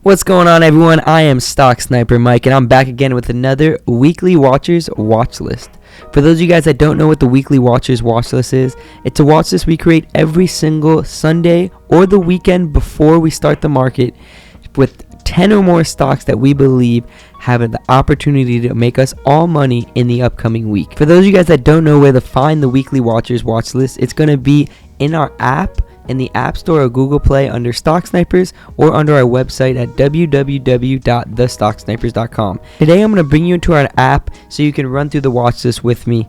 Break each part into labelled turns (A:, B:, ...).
A: What's going on, everyone? I am Stock Sniper Mike, and I'm back again with another Weekly Watchers watch list. For those of you guys that don't know what the Weekly Watchers watch list is, it's a watch list we create every single Sunday or the weekend before we start the market with 10 or more stocks that we believe have the opportunity to make us all money in the upcoming week. For those of you guys that don't know where to find the Weekly Watchers watch list, it's going to be in our app, in the App Store or Google Play under Stock Snipers, or under our website at www.thestocksnipers.com. Today I'm going to bring you into our app so you can run through the watch list with me.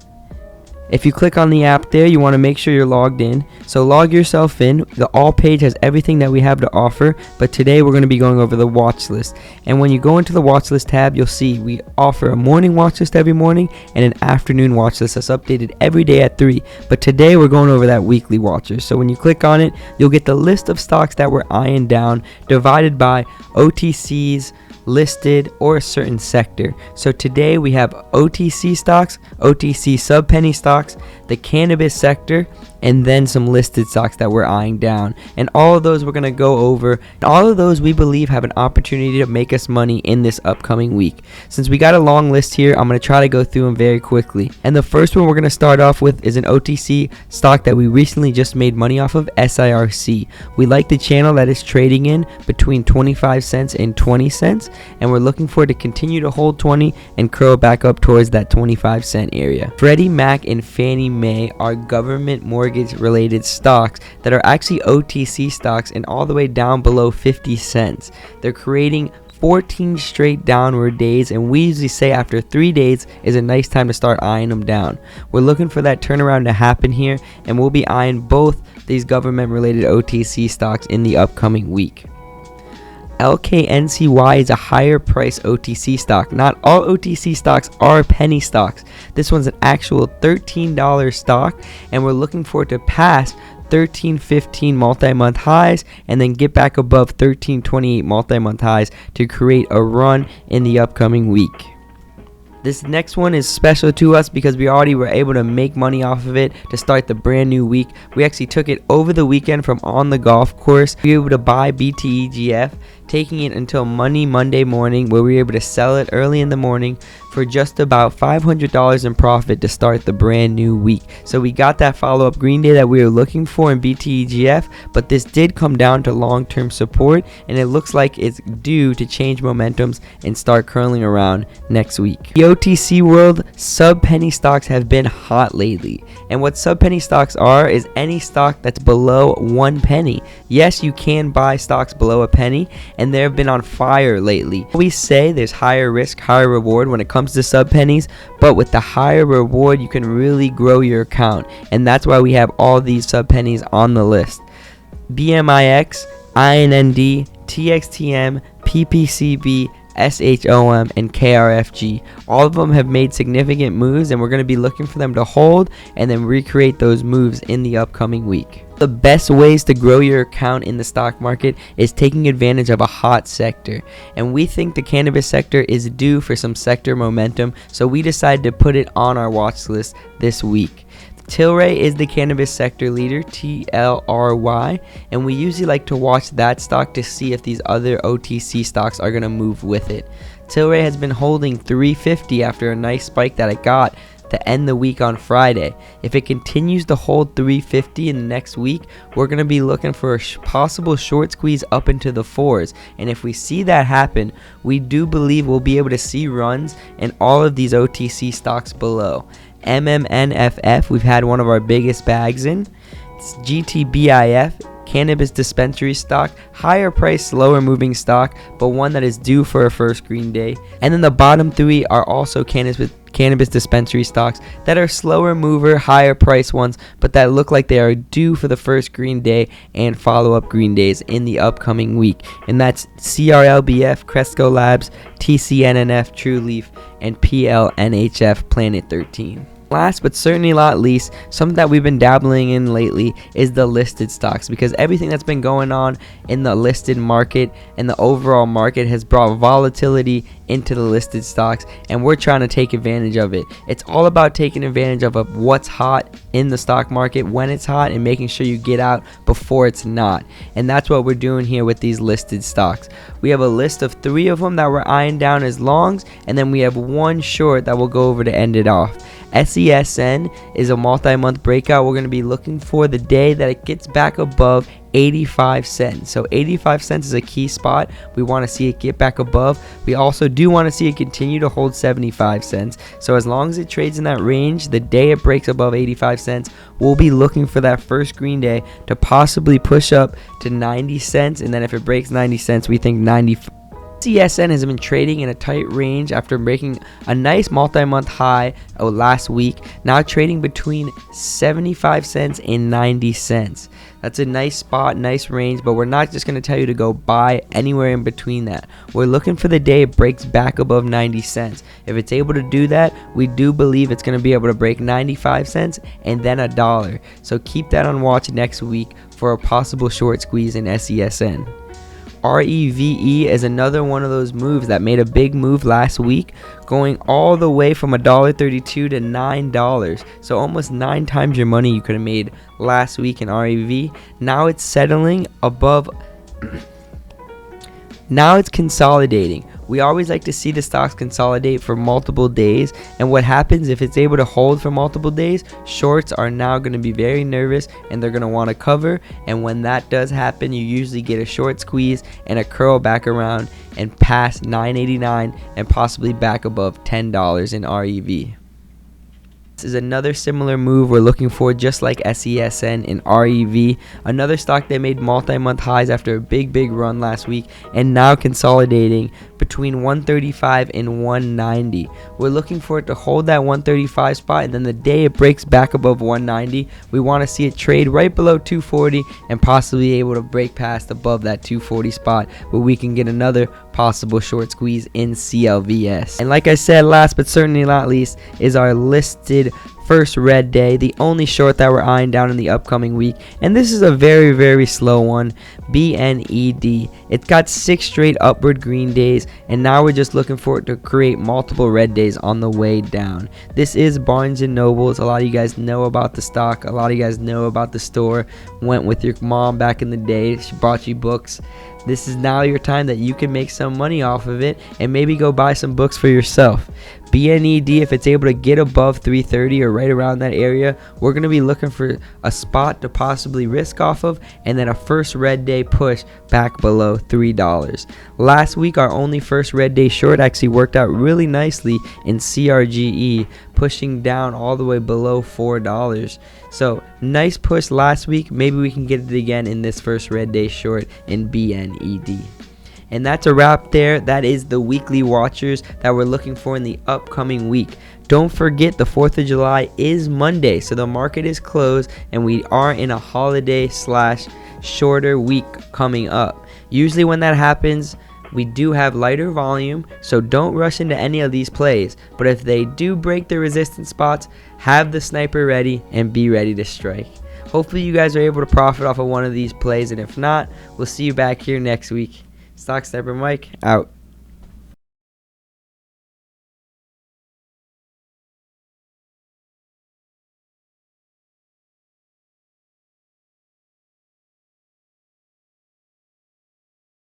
A: If you click on the app there, you want to make sure you're logged in. So log yourself in. The all page has everything that we have to offer, but today we're going to be going over the watch list. And when you go into the watch list tab, you'll see we offer a morning watch list every morning and an afternoon watch list that's updated every day at 3. But today we're going over that weekly watcher. So when you click on it, you'll get the list of stocks that we're eyeing down, divided by OTCs, listed, or a certain sector. So today we have OTC stocks, OTC sub-penny stocks, the cannabis sector, and then some listed stocks that we're eyeing down. And all of those we're going to go over. All of those we believe have an opportunity to make us money in this upcoming week. Since we got a long list here, I'm going to try to go through them very quickly. And the first one we're going to start off with is an OTC stock that we recently just made money off of, SIRC. We like the channel that is trading in between 25 cents and 20 cents, and we're looking for it to continue to hold 20 and curl back up towards that 25 cent area. Freddie Mac and Fannie Mae are government mortgage related stocks that are actually OTC stocks and all the way down below 50 cents. They're creating 14 straight downward days, and we usually say after 3 days is a nice time to start eyeing them down. We're looking for that turnaround to happen here, and we'll be eyeing both these government related OTC stocks in the upcoming week. LKNCY is a higher price OTC stock. Not all OTC stocks are penny stocks. This one's an actual $13 stock, and we're looking for it to pass 13.15 multi-month highs and then get back above 13.28 multi-month highs to create a run in the upcoming week. This next one is special to us because we already were able to make money off of it to start the brand new week. We actually took it over the weekend from on the golf course. We were able to buy BTEGF, taking it until Monday morning, where we were able to sell it early in the morning for just about $500 in profit to start the brand new week. So we got that follow-up green day that we were looking for in BTEGF, but this did come down to long-term support, and it looks like it's due to change momentums and start curling around next week. The OTC world, sub-penny stocks have been hot lately, and what sub-penny stocks are is any stock that's below 1 penny. Yes, you can buy stocks below a penny, and they have been on fire lately. We say there's higher risk, higher reward when it comes to sub-pennies, but with the higher reward you can really grow your account, and that's why we have all these sub-pennies on the list. BMIX, INND, TXTM, PPCB, SHOM, and KRFG. All of them have made significant moves, and we're going to be looking for them to hold and then recreate those moves in the upcoming week. The best ways to grow your account in the stock market is taking advantage of a hot sector, and we think the cannabis sector is due for some sector momentum, so we decided to put it on our watch list this week. TLRY is the cannabis sector leader, TLRY, and we usually like to watch that stock to see if these other OTC stocks are going to move with it. TLRY has been holding 350 after a nice spike that it got to end the week on Friday. If it continues to hold 350 in the next week, we're going to be looking for a possible short squeeze up into the 4s, and if we see that happen, we do believe we'll be able to see runs in all of these OTC stocks below. MMNFF, we've had one of our biggest bags in. It's GTBIF, cannabis dispensary stock, higher price, slower moving stock, but one that is due for a first green day. And then the bottom 3 are also cannabis dispensary stocks that are slower mover, higher price ones, but that look like they are due for the first green day and follow-up green days in the upcoming week. And that's CRLBF, Cresco Labs, TCNNF, True Leaf, and PLNHF, Planet 13. Last but certainly not least, something that we've been dabbling in lately is the listed stocks, because everything that's been going on in the listed market and the overall market has brought volatility into the listed stocks, and we're trying to take advantage of it. It's all about taking advantage of what's hot in the stock market when it's hot and making sure you get out before it's not. And that's what we're doing here with these listed stocks. We have a list of 3 of them that we're eyeing down as longs, and then we have 1 short that we'll go over to end it off. SESN is a multi-month breakout. We're going to be looking for the day that it gets back above 85 cents. So 85 cents is a key spot. We want to see it get back above. We also do want to see it continue to hold 75 cents. So as long as it trades in that range, the day it breaks above 85 cents, we'll be looking for that first green day to possibly push up to 90 cents. And then if it breaks 90 cents, we think 95. SCSN has been trading in a tight range after breaking a nice multi-month high last week, now trading between 75 cents and 90 cents. That's a nice spot, nice range, but we're not just going to tell you to go buy anywhere in between that. We're looking for the day it breaks back above 90 cents. If it's able to do that, we do believe it's going to be able to break 95 cents and then $1. So keep that on watch next week for a possible short squeeze in SESN. REVE is another one of those moves that made a big move last week, going all the way from $1.32 to $9. So almost 9 times your money you could have made last week in REV. Now it's settling above. Now it's consolidating. We always like to see the stocks consolidate for multiple days, and what happens if it's able to hold for multiple days, shorts are now going to be very nervous and they're going to want to cover, and when that does happen, you usually get a short squeeze and a curl back around and past $9.89 and possibly back above $10 in REV. This is another similar move we're looking for, just like SESN and REV. Another stock that made multi-month highs after a big run last week and now consolidating between 135 and 190. We're looking for it to hold that 135 spot, and then the day it breaks back above 190, we want to see it trade right below 240 and possibly able to break past above that 240 spot where we can get another possible short squeeze in CLVS. And like I said, last but certainly not least is our listed first red day, the only short that we're eyeing down in the upcoming week, and this is a very slow one. BNED, it's got 6 straight upward green days, and now we're just looking for it to create multiple red days on the way down. This is Barnes and Nobles. A lot of you guys know about the stock, a lot of you guys know about the store. Went with your mom back in the day, she bought you books. This is now your time that you can make some money off of it and maybe go buy some books for yourself. BNED, if it's able to get above 330 or right around that area, we're going to be looking for a spot to possibly risk off of, and then a first red day push back below $3. Last week, our only first red day short actually worked out really nicely in CRGE, pushing down all the way below $4. So nice push last week. Maybe we can get it again in this first red day short in BNED. And that's a wrap there. That is the weekly watchers that we're looking for in the upcoming week. Don't forget, the 4th of July is Monday, so the market is closed and we are in a holiday / shorter week coming up. Usually when that happens, we do have lighter volume, so don't rush into any of these plays. But if they do break the resistance spots, have the sniper ready and be ready to strike. Hopefully you guys are able to profit off of one of these plays, and if not, we'll see you back here next week. Stock Sniper Mike, out.